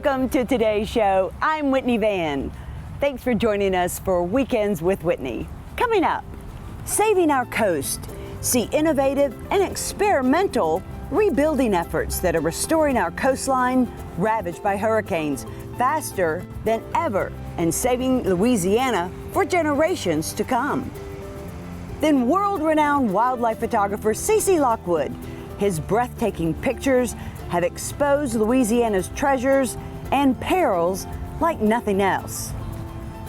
Welcome to today's show. I'm Whitney Van. Thanks for joining us for Weekends with Whitney. Coming up, saving our coast. See innovative and experimental rebuilding efforts that are restoring our coastline ravaged by hurricanes faster than ever and saving Louisiana for generations to come. Then world-renowned wildlife photographer CC Lockwood. His breathtaking pictures have exposed Louisiana's treasures and perils like nothing else.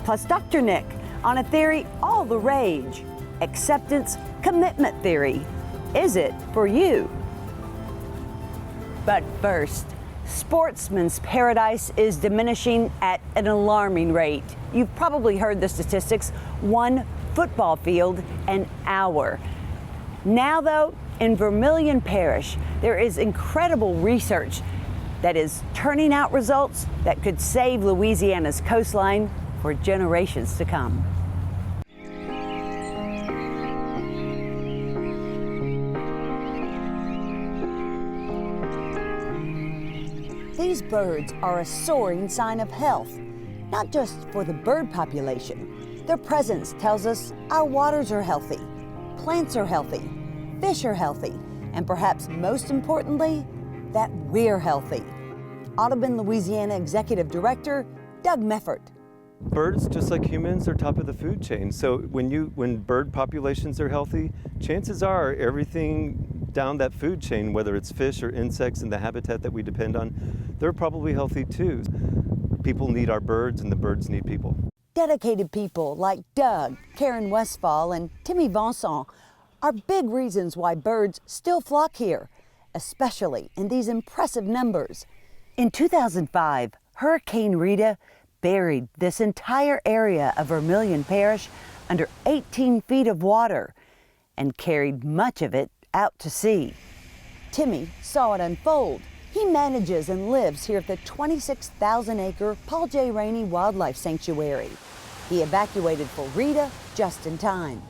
Plus Dr. Nick on a theory all the rage, acceptance commitment theory. Is it for you? But first, sportsman's paradise is diminishing at an alarming rate. You've probably heard the statistics, 1 football field an hour. Now though, in Vermilion Parish, there is incredible research that is turning out results that could save Louisiana's coastline for generations to come. These birds are a soaring sign of health, not just for the bird population. Their presence tells us our waters are healthy, plants are healthy, fish are healthy, and perhaps most importantly, that we're healthy. Audubon, Louisiana Executive Director, Doug Meffert. Birds, just like humans, are top of the food chain. So when bird populations are healthy, chances are everything down that food chain, whether it's fish or insects in the habitat that we depend on, they're probably healthy too. People need our birds and the birds need people. Dedicated people like Doug, Karen Westfall, and Timmy Vincent are big reasons why birds still flock here, especially in these impressive numbers. In 2005, Hurricane Rita buried this entire area of Vermilion Parish under 18 feet of water and carried much of it out to sea. Timmy saw it unfold. He manages and lives here at the 26,000-acre Paul J. Rainey Wildlife Sanctuary. He evacuated for Rita just in time.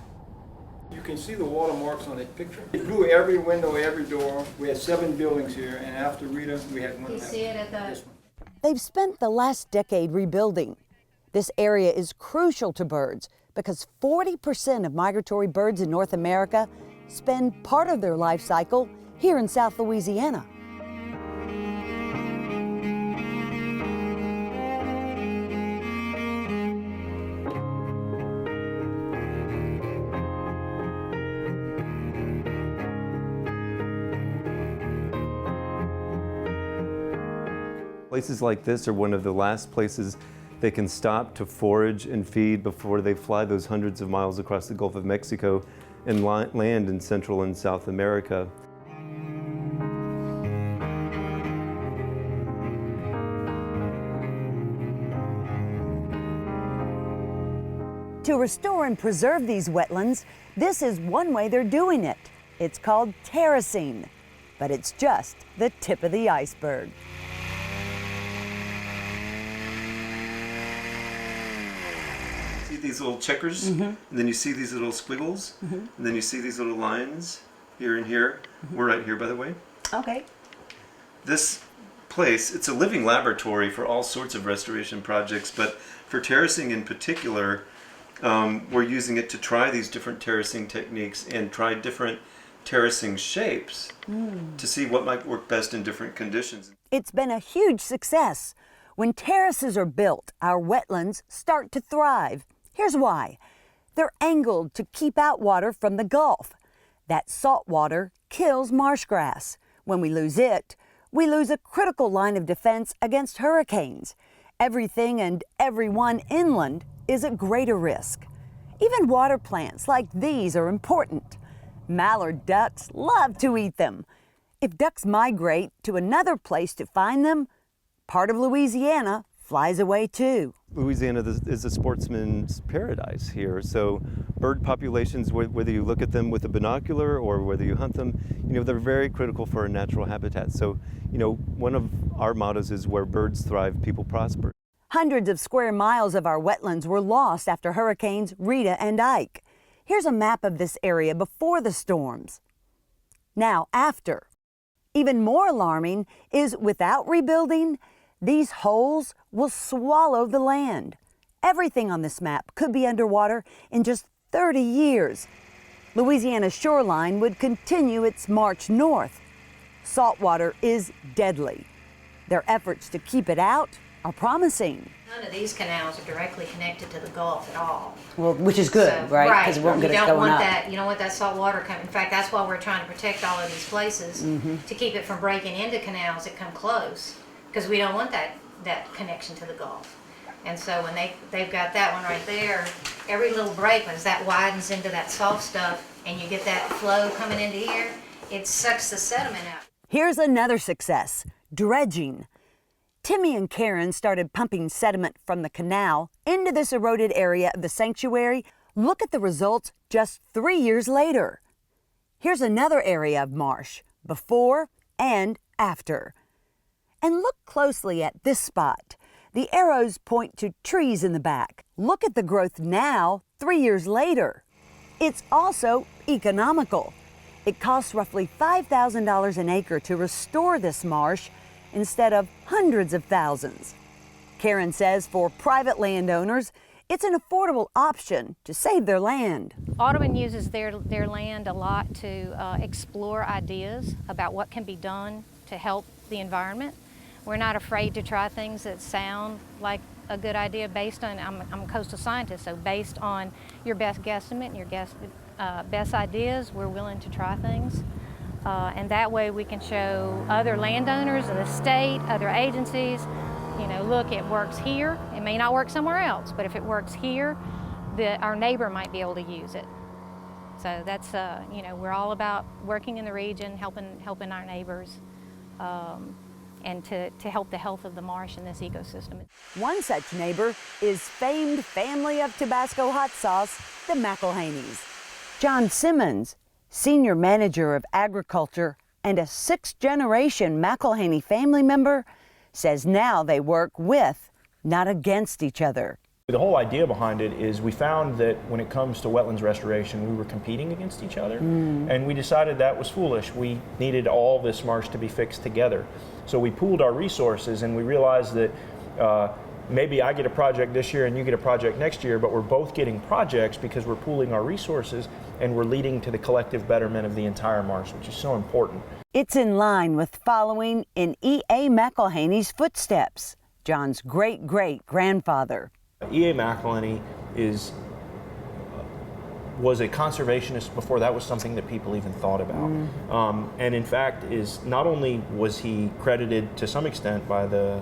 You can see the watermarks on that picture. It blew every window, every door. We had 7 buildings here, and after Rita, we had one. You see it at the... They've spent the last decade rebuilding. This area is crucial to birds because 40% of migratory birds in North America spend part of their life cycle here in South Louisiana. Places like this are one of the last places they can stop to forage and feed before they fly those hundreds of miles across the Gulf of Mexico and land in Central and South America. To restore and preserve these wetlands, this is one way they're doing it. It's called terracing, but it's just the tip of the iceberg. See these little checkers, and then you see these little squiggles, and then you see these little lines here and here. We're right here, by the way. Okay. This place, it's a living laboratory for all sorts of restoration projects, but for terracing in particular, we're using it to try these different terracing techniques and try different terracing shapes to see what might work best in different conditions. It's been a huge success. When terraces are built, our wetlands start to thrive. Here's why. They're angled to keep out water from the Gulf. That salt water kills marsh grass. When we lose it, we lose a critical line of defense against hurricanes. Everything and everyone inland is at greater risk. Even water plants like these are important. Mallard ducks love to eat them. If ducks migrate to another place to find them, part of Louisiana flies away too. Louisiana is a sportsman's paradise here, so bird populations, whether you look at them with a binocular or whether you hunt them, they're very critical for a natural habitat. So, one of our mottos is where birds thrive, people prosper. Hundreds of square miles of our wetlands were lost after hurricanes Rita and Ike. Here's a map of this area before the storms. Now after. Even more alarming is without rebuilding, These holes will swallow the land. Everything on this map could be underwater in just 30 years. Louisiana's shoreline would continue its march north. Saltwater is deadly. Their efforts to keep it out are promising. None of these canals are directly connected to the Gulf at all. Well, which is good, right? Because it won't get us going up. You don't want that salt water coming. In fact, that's why we're trying to protect all of these places to keep it from breaking into canals that come close, because we don't want that connection to the Gulf. And so when they've got that one right there, every little break, as that widens into that soft stuff and you get that flow coming into here, it sucks the sediment out. Here's another success, dredging. Timmy and Karen started pumping sediment from the canal into this eroded area of the sanctuary. Look at the results just 3 years later. Here's another area of marsh, before and after. And look closely at this spot. The arrows point to trees in the back. Look at the growth now, 3 years later. It's also economical. It costs roughly $5,000 an acre to restore this marsh instead of hundreds of thousands. Karen says for private landowners, it's an affordable option to save their land. Audubon uses their land a lot to explore ideas about what can be done to help the environment. We're not afraid to try things that sound like a good idea based on, I'm a coastal scientist, so based on your best guesstimate and your best ideas, we're willing to try things. And that way we can show other landowners, the state, other agencies, look, it works here. It may not work somewhere else, but if it works here, our neighbor might be able to use it. So that's, we're all about working in the region, helping our neighbors, and to help the health of the marsh and this ecosystem. One such neighbor is famed family of Tabasco hot sauce, the McElhaney's. John Simmons, senior manager of agriculture and a sixth-generation McElhaney family member, says now they work with, not against each other. The whole idea behind it is we found that when it comes to wetlands restoration, we were competing against each other, and we decided that was foolish. We needed all this marsh to be fixed together. So we pooled our resources, and we realized that maybe I get a project this year and you get a project next year, but we're both getting projects because we're pooling our resources and we're leading to the collective betterment of the entire marsh, which is so important. It's in line with following in E.A. McElhaney's footsteps, John's great-great-grandfather. E.A. McElhaney was a conservationist before that was something that people even thought about. And in fact, not only was he credited to some extent by the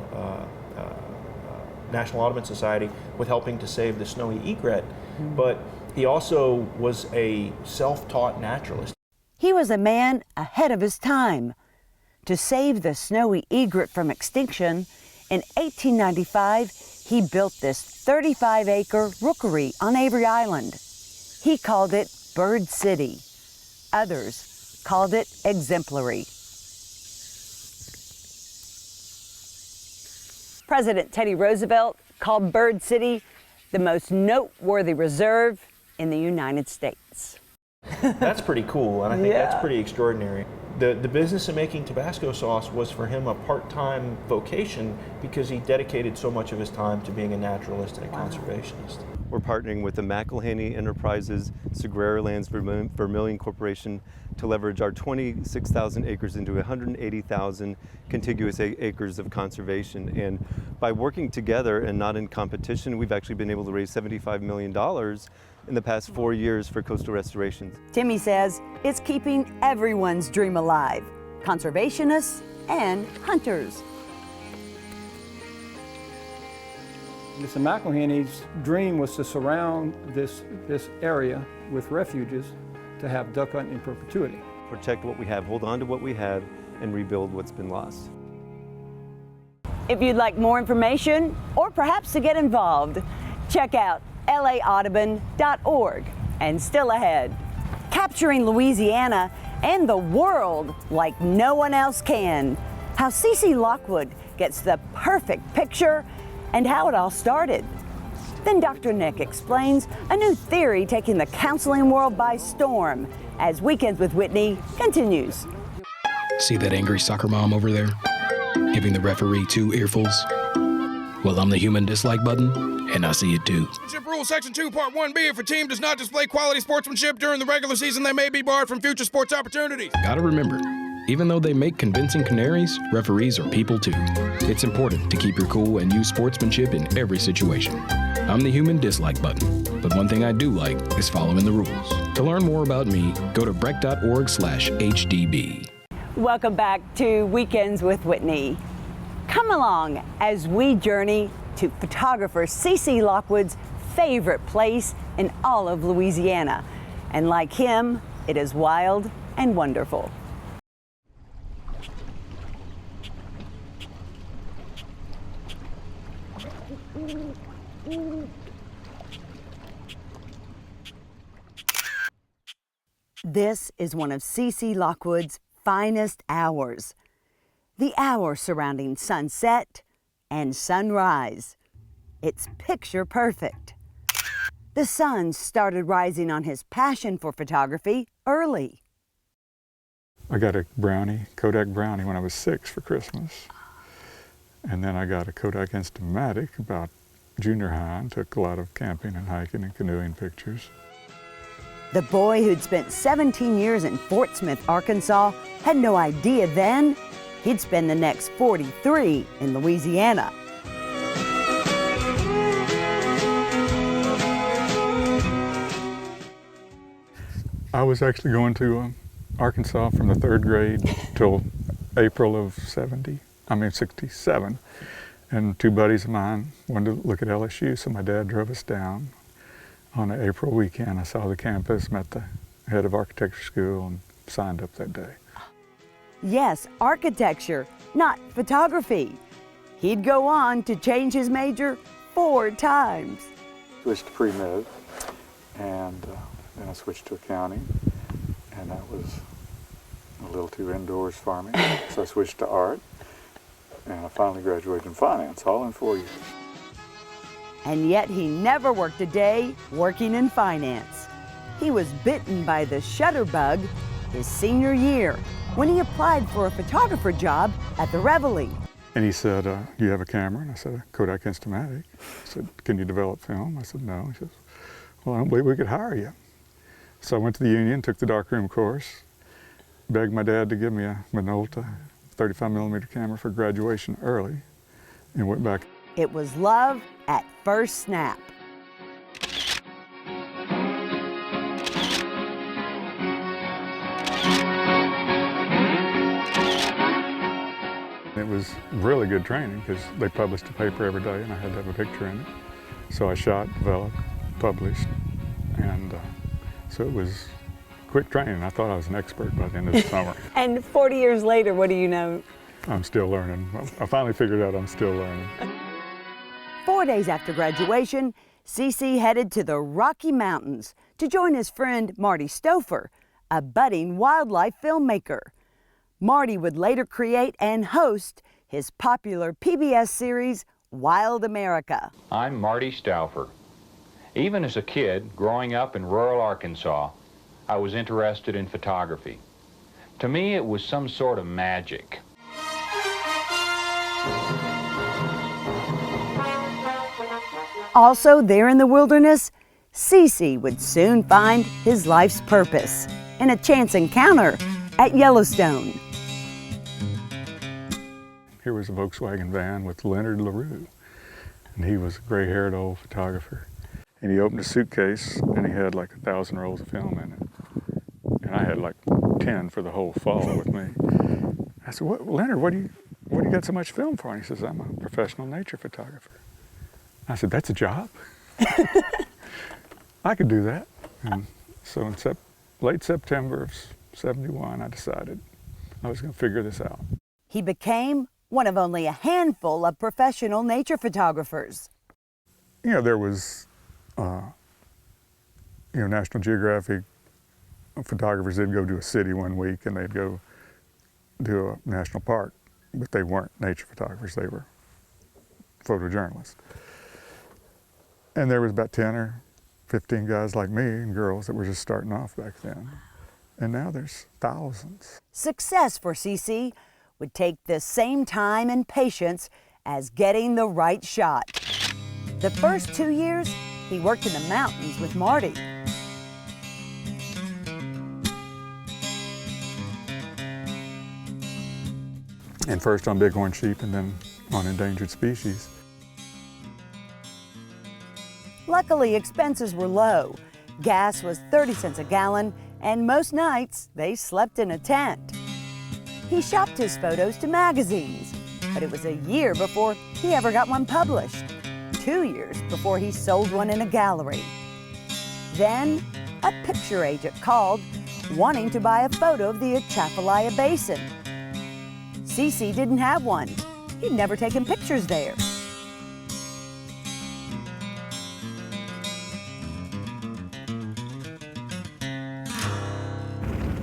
National Audubon Society with helping to save the snowy egret, but he also was a self-taught naturalist. He was a man ahead of his time. To save the snowy egret from extinction, in 1895, he built this 35-acre rookery on Avery Island. He called it Bird City. Others called it exemplary. President Teddy Roosevelt called Bird City the most noteworthy reserve in the United States. That's pretty cool, and I think that's pretty extraordinary. The business of making Tabasco sauce was for him a part-time vocation because he dedicated so much of his time to being a naturalist and a conservationist. We're partnering with the McElhaney Enterprises, Sagrario Vermilion Corporation to leverage our 26,000 acres into 180,000 contiguous acres of conservation. And by working together and not in competition, we've actually been able to raise $75 million in the past 4 years for coastal restorations. Timmy says it's keeping everyone's dream alive, conservationists and hunters. Mr. McElhaney's dream was to surround this area with refuges to have duck hunting in perpetuity. Protect what we have, hold on to what we have, and rebuild what's been lost. If you'd like more information or perhaps to get involved, check out laaudubon.org. And still ahead, capturing Louisiana and the world like no one else can. How CC Lockwood gets the perfect picture and how it all started. Then Dr. Nick explains a new theory taking the counseling world by storm as Weekends with Whitney continues. See that angry soccer mom over there? giving the referee 2 earfuls? Well, I'm the human dislike button, and I see it too. Sportsmanship Rule Section 2, Part 1B. If a team does not display quality sportsmanship during the regular season, they may be barred from future sports opportunities. Gotta remember, even though they make convincing canaries, referees are people too. It's important to keep your cool and use sportsmanship in every situation. I'm the human dislike button, but one thing I do like is following the rules. To learn more about me, go to breck.org/HDB. Welcome back to Weekends with Whitney. Come along as we journey to photographer CC Lockwood's favorite place in all of Louisiana. And like him, it is wild and wonderful. This is one of CC Lockwood's finest hours. The hour surrounding sunset and sunrise. It's picture perfect. The sun started rising on his passion for photography early. I got a Kodak Brownie when I was 6 for Christmas. And then I got a Kodak Instamatic about junior high and took a lot of camping and hiking and canoeing pictures. The boy who'd spent 17 years in Fort Smith, Arkansas, had no idea then he'd spend the next 43 in Louisiana. I was actually going to Arkansas from the 3rd grade till April of 67. And 2 buddies of mine wanted to look at LSU, so my dad drove us down. On an April weekend, I saw the campus, met the head of architecture school, and signed up that day. Yes, architecture, not photography. He'd go on to change his major 4 times. Switched to pre-med, and then I switched to accounting, and that was a little too indoors for me. So I switched to art, and I finally graduated in finance, all in 4 years. And yet he never worked a day working in finance. He was bitten by the shutter bug his senior year when he applied for a photographer job at the Reveille. And he said, do you have a camera? And I said, a Kodak Instamatic. I said, can you develop film? I said, no. He says, well, I don't believe we could hire you. So I went to the union, took the darkroom course, begged my dad to give me a Minolta 35mm camera for graduation early, and went back. It was love at first snap. It was really good training because they published a paper every day and I had to have a picture in it. So I shot, developed, published, and so it was quick training. I thought I was an expert by the end of the summer. And 40 years later, what do you know? I'm still learning. I finally figured out I'm still learning. 4 days after graduation, CC headed to the Rocky Mountains to join his friend Marty Stouffer, a budding wildlife filmmaker. Marty would later create and host his popular PBS series, Wild America. I'm Marty Stouffer. Even as a kid growing up in rural Arkansas, I was interested in photography. To me, it was some sort of magic. Also there in the wilderness, CC would soon find his life's purpose in a chance encounter at Yellowstone. Here was a Volkswagen van with Leonard LaRue, and he was a gray-haired old photographer. And he opened a suitcase, and he had like 1,000 rolls of film in it. And I had like 10 for the whole fall with me. I said, Leonard, what do you got so much film for? And he says, I'm a professional nature photographer. I said, that's a job? I could do that. And so in late September of '71, I decided I was going to figure this out. He became one of only a handful of professional nature photographers. You know, there was, National Geographic photographers, they'd go to a city one week and they'd go do a national park, but they weren't nature photographers, they were photojournalists. And there was about 10 or 15 guys like me and girls that were just starting off back then. And now there's thousands. Success for CC would take the same time and patience as getting the right shot. The first 2 years, he worked in the mountains with Marty. And first on bighorn sheep and then on endangered species. Luckily, expenses were low. Gas was 30 cents a gallon, and most nights they slept in a tent. He shopped his photos to magazines, but it was a year before he ever got one published. 2 years before he sold one in a gallery. Then, a picture agent called, wanting to buy a photo of the Atchafalaya Basin. CC didn't have one. He'd never taken pictures there.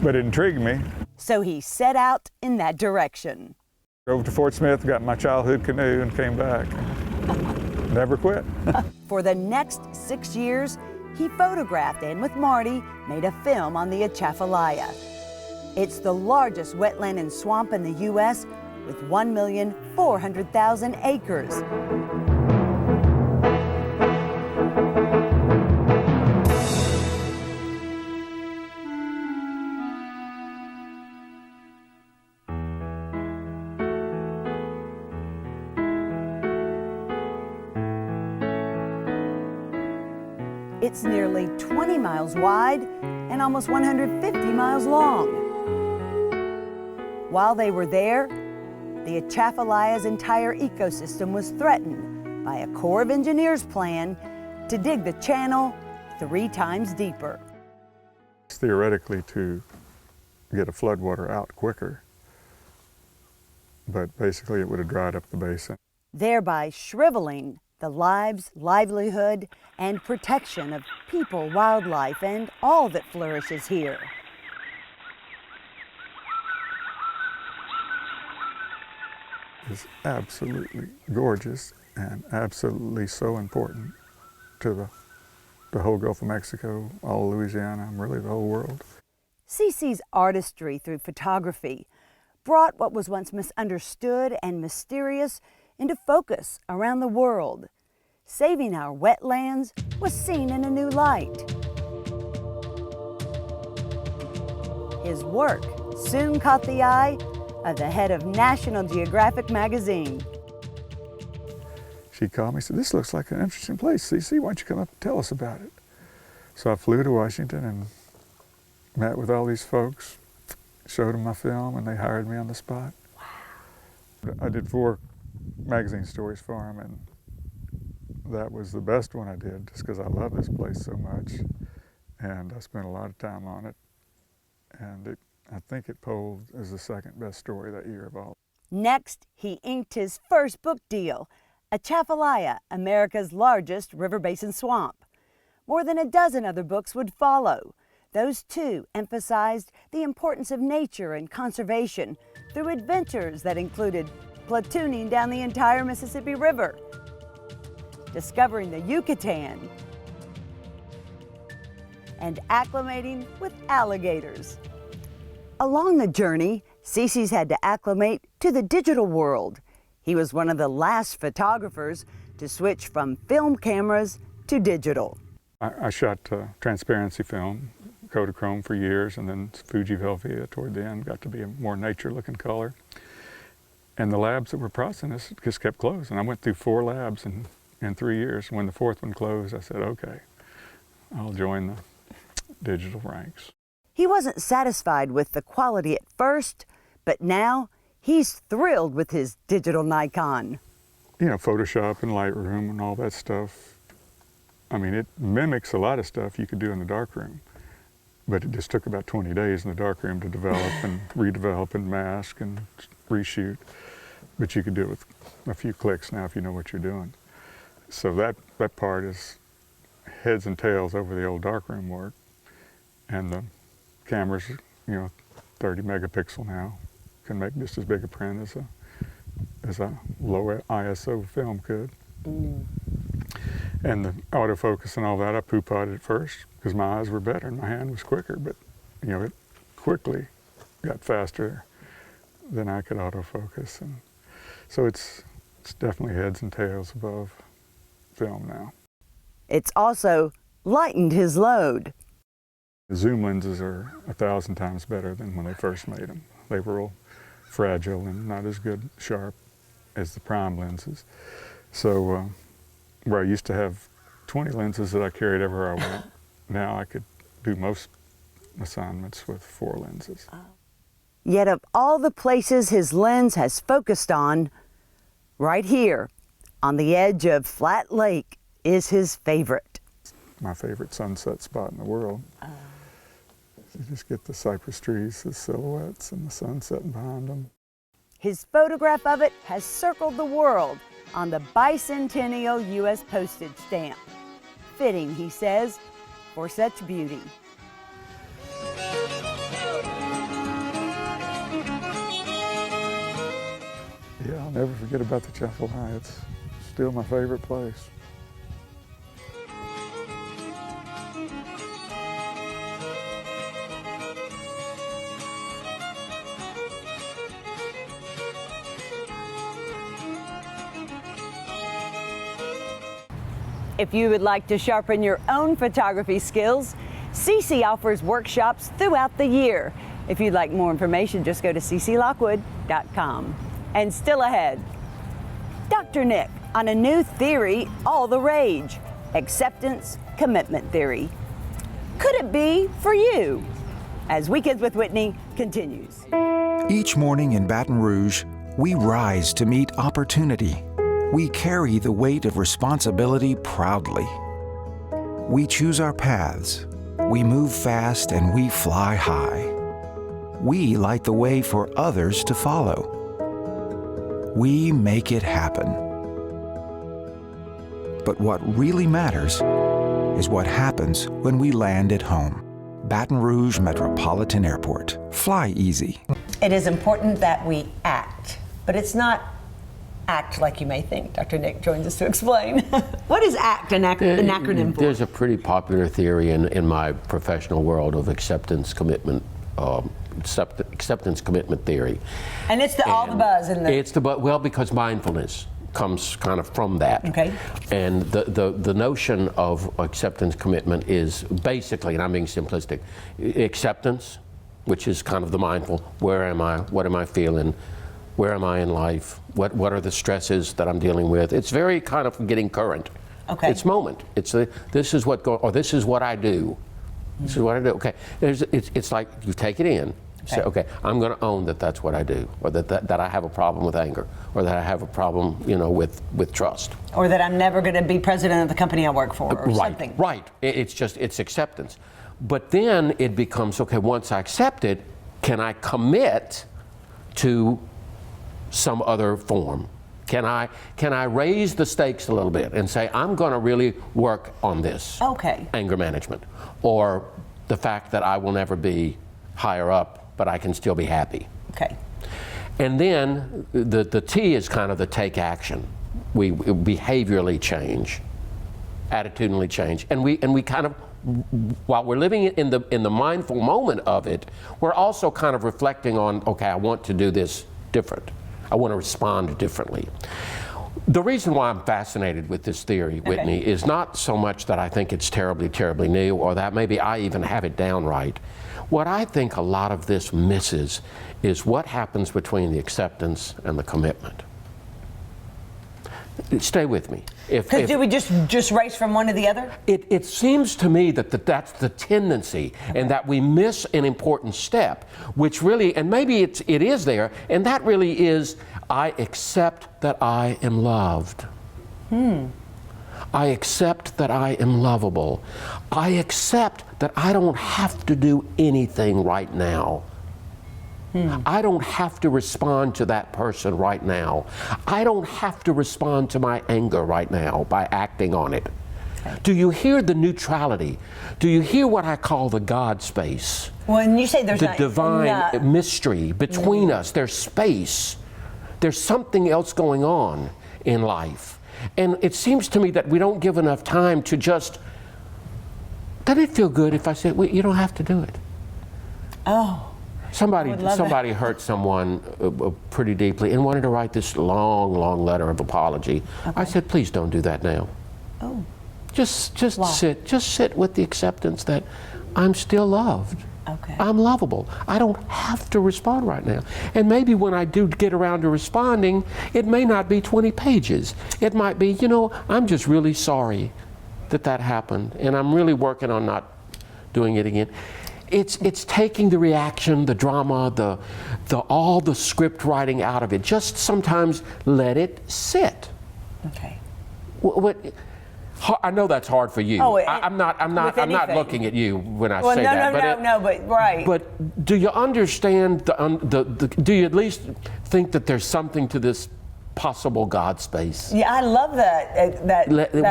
But it intrigued me. So he set out in that direction. Drove to Fort Smith, got my childhood canoe, and came back. Never quit. For the next 6 years, he photographed and with Marty made a film on the Atchafalaya. It's the largest wetland and swamp in the U.S. with 1,400,000 acres. It's nearly 20 miles wide and almost 150 miles long. While they were there, the Atchafalaya's entire ecosystem was threatened by a Corps of Engineers plan to dig the channel 3 times deeper. It's theoretically to get a floodwater out quicker, but basically it would have dried up the basin. Thereby shriveling the lives, livelihood, and protection of people, wildlife, and all that flourishes here. It's absolutely gorgeous and absolutely so important to the whole Gulf of Mexico, all Louisiana, and really the whole world. CC's artistry through photography brought what was once misunderstood and mysterious into focus around the world. Saving our wetlands was seen in a new light. His work soon caught the eye of the head of National Geographic magazine. She called me and said, "This looks like an interesting place, CC, why don't you come up and tell us about it?" So I flew to Washington and met with all these folks, showed them my film, and they hired me on the spot. Wow. I did 4 magazine stories for them, and that was the best one I did, just because I love this place so much, and I spent a lot of time on it, and I think it polled as the 2nd best story that year of all. Next, he inked his first book deal, Atchafalaya, America's largest river basin swamp. More than a dozen other books would follow. Those too emphasized the importance of nature and conservation through adventures that included platooning down the entire Mississippi River, discovering the Yucatan, and acclimating with alligators. Along the journey, CC's had to acclimate to the digital world. He was one of the last photographers to switch from film cameras to digital. I shot transparency film, Kodachrome for years, and then Fuji Velvia toward the end, got to be a more nature-looking color. And the labs that were processing this just kept closing. I went through 4 labs in 3 years. When the 4th one closed, I said, okay, I'll join the digital ranks. He wasn't satisfied with the quality at first, but now he's thrilled with his digital Nikon. You know, Photoshop and Lightroom and all that stuff. I mean, it mimics a lot of stuff you could do in the darkroom, but it just took about 20 days in the darkroom to develop and redevelop and mask and reshoot. But you could do it with a few clicks now if you know what you're doing. So that part is heads and tails over the old darkroom work. And the cameras, you know, 30 megapixel now, can make just as big a print as a low ISO film could. Mm. And the autofocus and all that, I poo-pawed at first because my eyes were better and my hand was quicker, but you know, it quickly got faster then I could autofocus. And so it's definitely heads and tails above film now. It's also lightened his load. The zoom lenses are 1,000 times better than when they first made them. They were real fragile and not as good sharp as the prime lenses. So where I used to have 20 lenses that I carried everywhere I went, now I could do most assignments with 4 lenses. Yet of all the places his lens has focused on, right here on the edge of Flat Lake is his favorite. My favorite sunset spot in the world. You just get the cypress trees, the silhouettes, and the sun setting behind them. His photograph of it has circled the world on the bicentennial U.S. postage stamp. Fitting, he says, for such beauty. Yeah, I'll never forget about the Atchafalaya. It's still my favorite place. If you would like to sharpen your own photography skills, CC offers workshops throughout the year. If you'd like more information, just go to cclockwood.com. And still ahead, Dr. Nick on a new theory, all the rage, acceptance commitment theory. Could it be for you? As Weekends with Whitney continues. Each morning in Baton Rouge, we rise to meet opportunity. We carry the weight of responsibility proudly. We choose our paths. We move fast and we fly high. We light the way for others to follow. We make it happen. But what really matters is what happens when we land at home. Baton Rouge Metropolitan Airport. Fly easy. It is important that we act, but it's not act like you may think. Dr. Nick joins us to explain. What is ACT an acronym for? There's a pretty popular theory in my professional world of acceptance commitment theory. And it's all the buzz in the... It's the buzz, well, because mindfulness comes kind of from that. Okay. And the notion of acceptance commitment is basically, and I'm being simplistic, acceptance, which is kind of the mindful, where am I, what am I feeling, where am I in life, what are the stresses that I'm dealing with. It's very kind of getting current. Okay. It's moment. It's this is what this is what I do. This is what I do. Okay. It's like you take it in. Okay. Say, okay, I'm going to own that that's what I do, or that I have a problem with anger, or that I have a problem, with trust. Or that I'm never going to be president of the company I work for, or something. Right. It's acceptance. But then it becomes, okay, once I accept it, can I commit to some other form? Can I raise the stakes a little bit and say, I'm going to really work on this? Okay. Anger management, or the fact that I will never be higher up, but I can still be happy. Okay. And then the T is kind of the take action. We behaviorally change, attitudinally change, and we kind of, while we're living in the mindful moment of it, we're also kind of reflecting on, okay, I want to do this different. I want to respond differently. The reason why I'm fascinated with this theory, Whitney, is not so much that I think it's terribly, terribly new, or that maybe I even have it down right. What I think a lot of this misses is what happens between the acceptance and the commitment. Stay with me. Because do we just race from one to the other? It seems to me that that's the tendency, and that we miss an important step, which really, and maybe it is there, and that really is, I accept that I am loved. I accept that I am lovable. I accept that I don't have to do anything right now. I don't have to respond to that person right now. I don't have to respond to my anger right now by acting on it. Okay. Do you hear the neutrality? Do you hear what I call the God space? When you say there's the divine mystery between us, there's space. There's something else going on in life. And it seems to me that we don't give enough time to just, doesn't it feel good if I say, well, you don't have to do it? Oh. Somebody hurt someone pretty deeply and wanted to write this long, long letter of apology. Okay. I said, please don't do that now. Oh. Just sit with the acceptance that I'm still loved. Okay. I'm lovable. I don't have to respond right now. And maybe when I do get around to responding, it may not be 20 pages. It might be, you know, I'm just really sorry that happened, and I'm really working on not doing it again. It's taking the reaction, the drama, all the script writing out of it. Just sometimes let it sit. Okay. I know that's hard for you. Oh, I'm not looking at you when I say that. But right. But do you understand do you at least think that there's something to this possible God space? Yeah, I love that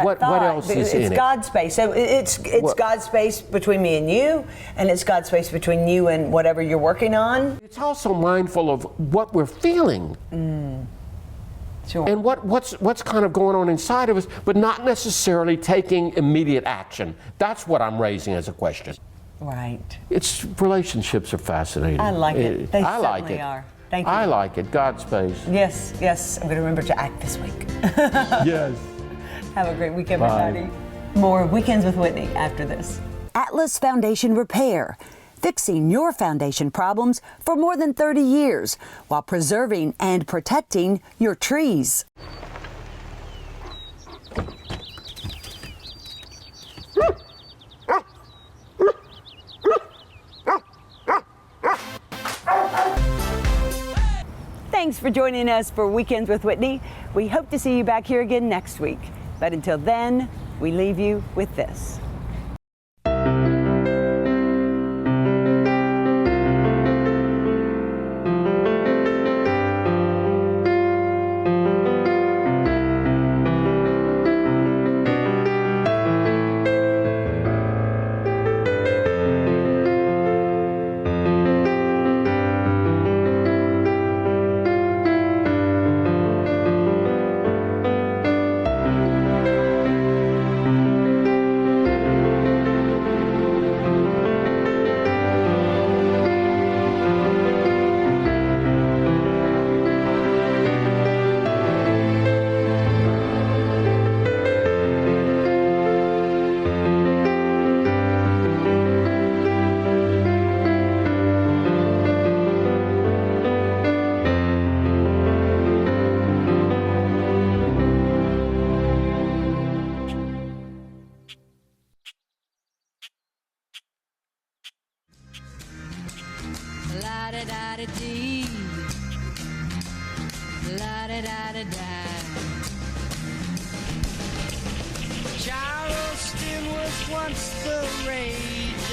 what thought. else is in it? It's God space. So it's God space between me and you, and it's God space between you and whatever you're working on. It's also mindful of what we're feeling. Sure. And what's kind of going on inside of us, but not necessarily taking immediate action. That's what I'm raising as a question. Right. Relationships are fascinating. I like it. They I like certainly it. are. Thank you. I like it. God space. Yes. I'm going to remember to act this week. Yes. Have a great weekend, Bye. everybody. More Weekends with Whitney after this. Atlas Foundation Repair, fixing your foundation problems for more than 30 years while preserving and protecting your trees. Thanks for joining us for Weekends with Whitney. We hope to see you back here again next week. But until then, we leave you with this. La-da-da-da-dee, la-da-da-da-da. Charleston was once the rage,